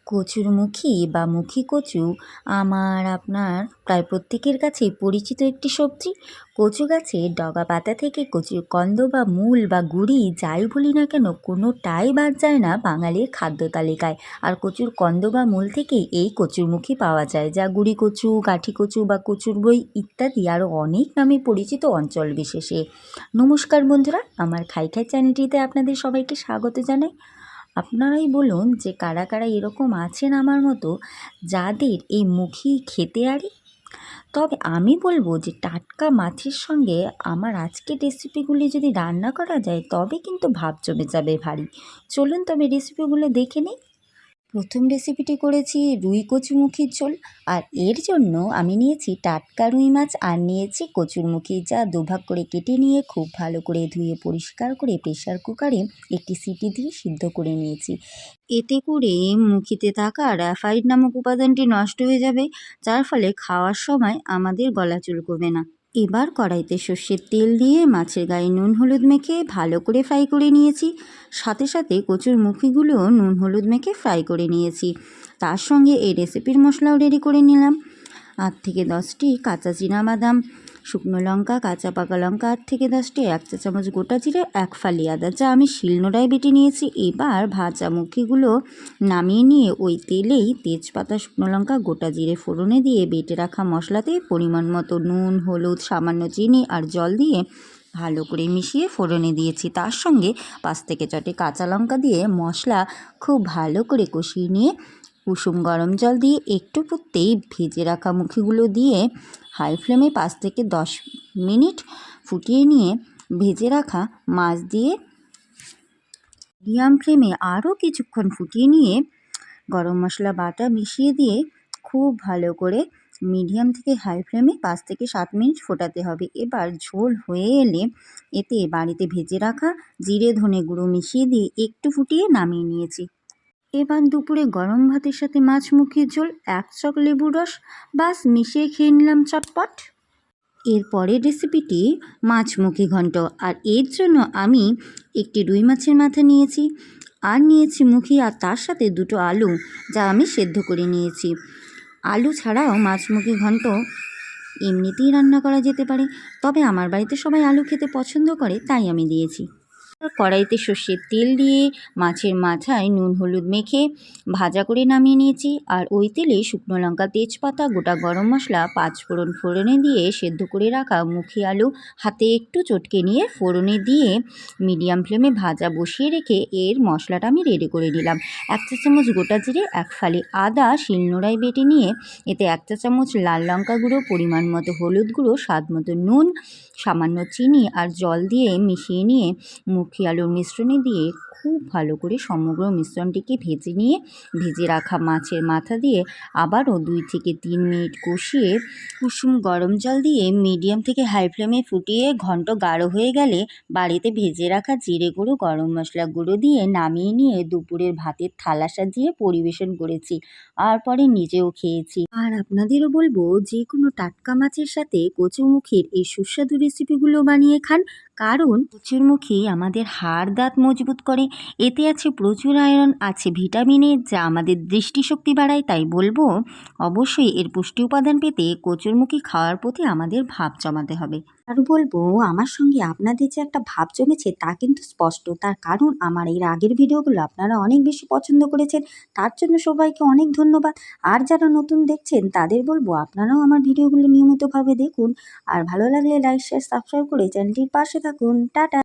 কচুরমুখী বা মুখী কচু আমার আপনার প্রায় প্রত্যেকের কাছেই পরিচিত একটি সবজি। কচু গাছের ডগা পাতা থেকে কচুর কন্দ বা মূল বা গুঁড়ি যাই বলি না কেন, কোনোটাই বাদ যায় না বাঙালির খাদ্য তালিকায়। আর কচুর কন্দ বা মূল থেকেই এই কচুরমুখী পাওয়া যায়, যা গুঁড়ি কচু, কাঠি কচু বা কচুর বই ইত্যাদি আরও অনেক নামে পরিচিত অঞ্চল বিশেষে। নমস্কার বন্ধুরা, আমার খাই খাই চ্যানেলটিতে আপনাদের সবাইকে স্বাগত জানাই। আপনারাই বলুন যে কারা কারা এরকম আছেন আমার মতো যাদের এই মুখী খেতে আরে। তবে আমি বলবো যে টাটকা মাছের সঙ্গে আমার আজকের রেসিপিগুলি যদি রান্না করা যায় তবে কিন্তু ভাব জমে যাবে ভারী। চলুন তবে রেসিপিগুলো দেখে নিই। প্রথম রেসিপিটি করেছি রুই কচুরমুখীর ঝোল। আর এর জন্য আমি নিয়েছি টাটকা রুই মাছ আর নিয়েছি কচুরমুখী, যা দুভাগ করে কেটে নিয়ে খুব ভালো করে ধুয়ে পরিষ্কার করে প্রেশার কুকারে একটি সিটি দিয়ে সিদ্ধ করে নিয়েছি। এতে করে মুখিতে থাকা র্যাফাইড নামক উপাদানটি নষ্ট হয়ে যাবে, যার ফলে খাওয়ার সময় আমাদের গলা চুলকবে না। এবার কড়াইতে সর্ষের তেল দিয়ে মাছের গায়ে নুন হলুদ মেখে ভালো করে ফ্রাই করে নিয়েছি। সাথে সাথে কচুর মুখিগুলোও নুন হলুদ মেখে ফ্রাই করে নিয়েছি। তার সঙ্গে এই রেসিপির মশলাও রেডি করে নিলাম। 8 থেকে 10টি কাঁচা বাদাম, শুকনো লঙ্কা, কাঁচা পাকা লঙ্কা 8 থেকে 10টি, 1 চা চামচ গোটা জিরে, 1 ফালি আদা, যা আমি শিলনোড়ায় বেটে নিয়েছি। এবার ভাজা মুখিগুলো নামিয়ে নিয়ে ওই তেলেই তেজপাতা, শুকনো লঙ্কা, গোটা জিরে ফোড়নে দিয়ে বেটে রাখা মশলাতে পরিমাণ মতো নুন, হলুদ, সামান্য চিনি আর জল দিয়ে ভালো করে মিশিয়ে ফোড়নে দিয়েছি। তার সঙ্গে 5 থেকে 6টি কাঁচা লঙ্কা দিয়ে মশলা খুব ভালো করে কষিয়ে নিয়ে কুসুম গরম জল দিয়ে একটু ফুটতেই ভেজে রাখা মুখিগুলো দিয়ে হাই ফ্লেমে 5 থেকে 10 মিনিট ফুটিয়ে নিয়ে ভেজে রাখা মাছ দিয়ে মিডিয়াম ফ্লেমে আরও কিছুক্ষণ ফুটিয়ে নিয়ে গরম মশলা বাটা মিশিয়ে দিয়ে খুব ভালো করে মিডিয়াম থেকে হাই ফ্লেমে 5 থেকে 7 মিনিট ফোটাতে হবে। এবার ঝোল হয়ে এলে এতে বাড়িতে ভেজে রাখা জিরে ধনে গুঁড়ো মিশিয়ে দিয়ে একটু ফুটিয়ে নামিয়ে নিয়েছি। এবার দুপুরে গরম ভাতের সাথে মাছ মুখির ঝোল, 1 চক লেবুর রস, বাস মিশিয়ে খেয়ে নিলাম চটপট। এর পরের রেসিপিটি মাছমুখী ঘন্ট। আর এর জন্য আমি একটি রুই মাছের মাথা নিয়েছি আর নিয়েছি মুখি আর তার সাথে 2টো আলু, যা আমি সেদ্ধ করে নিয়েছি। আলু ছাড়াও মাছমুখী ঘন্ট এমনিতেই রান্না করা যেতে পারে, তবে আমার বাড়িতে সবাই আলু খেতে পছন্দ করে, তাই আমি দিয়েছি। কড়াইতে সর্ষের তেল দিয়ে মাছের মাথায় নুন হলুদ মেখে ভাজা করে নামিয়ে নিয়েছি। আর ওই তেলে শুকনো লঙ্কা, তেজপাতা, গোটা গরম মশলা, 5 ফোড়ন ফোড়নে দিয়ে সেদ্ধ করে রাখা মুখি আলু হাতে একটু চটকে নিয়ে ফোড়নে দিয়ে মিডিয়াম ফ্লেমে ভাজা বসিয়ে রেখে এর মশলাটা আমি রেডি করে নিলাম। 1 চা চামচ গোটা জিরে, 1 ফালি আদা শিলনোড়ায় বেটে নিয়ে এতে 1 চা চামচ লাল লঙ্কা গুঁড়ো, পরিমাণ মতো হলুদ গুঁড়ো, স্বাদ মতো নুন, সামান্য চিনি আর জল দিয়ে মিশিয়ে নিয়ে মুখি আলুর মিশ্রণে দিয়ে খুব ভালো করে সমগ্র মিশ্রণটিকে ভেজে নিয়ে ভেজে রাখা মাছের মাথা দিয়ে আবারও 2 থেকে 3 মিনিট কষিয়ে কুসুম গরম জল দিয়ে মিডিয়াম থেকে হাই ফ্লেমে ফুটিয়ে ঘন্ট গাঢ় হয়ে গেলে বাড়িতে ভেজে রাখা জিরে গুঁড়ো, গরম মশলা গুঁড়ো দিয়ে নামিয়ে নিয়ে দুপুরের ভাতের থালা সাজিয়ে পরিবেশন করেছি। আর পরে নিজেও খেয়েছি। আর আপনাদেরও বলবো, যে কোনো টাটকা মাছের সাথে কচুমুখির এই সুস্বাদু রেসিপিগুলো বানিয়ে খান, কারণ কচুরমুখী আমাদের হাড় দাঁত মজবুত করে। এতে আছে প্রচুর আয়রন, আছে ভিটামিনে, যা আমাদের দৃষ্টিশক্তি বাড়ায়। তাই বলবো অবশ্যই এর পুষ্টি উপাদান পেতে কচুরমুখী খাওয়ার প্রতি আমাদের ভাব জমাতে হবে। আর বলবো, আমার সঙ্গে আপনাদের যে একটা ভাব জমেছে তা কিন্তু স্পষ্ট, তার কারণ আমার এর আগের ভিডিওগুলো আপনারা অনেক বেশি পছন্দ করেছেন। তার জন্য সবাইকে অনেক ধন্যবাদ। আর যারা নতুন দেখছেন তাদের বলবো আপনারাও আমার ভিডিওগুলো নিয়মিতভাবে দেখুন। আর ভালো লাগলে লাইক, শেয়ার, সাবস্ক্রাইব করে চ্যানেলটির পাশে থাকুন। টাটা।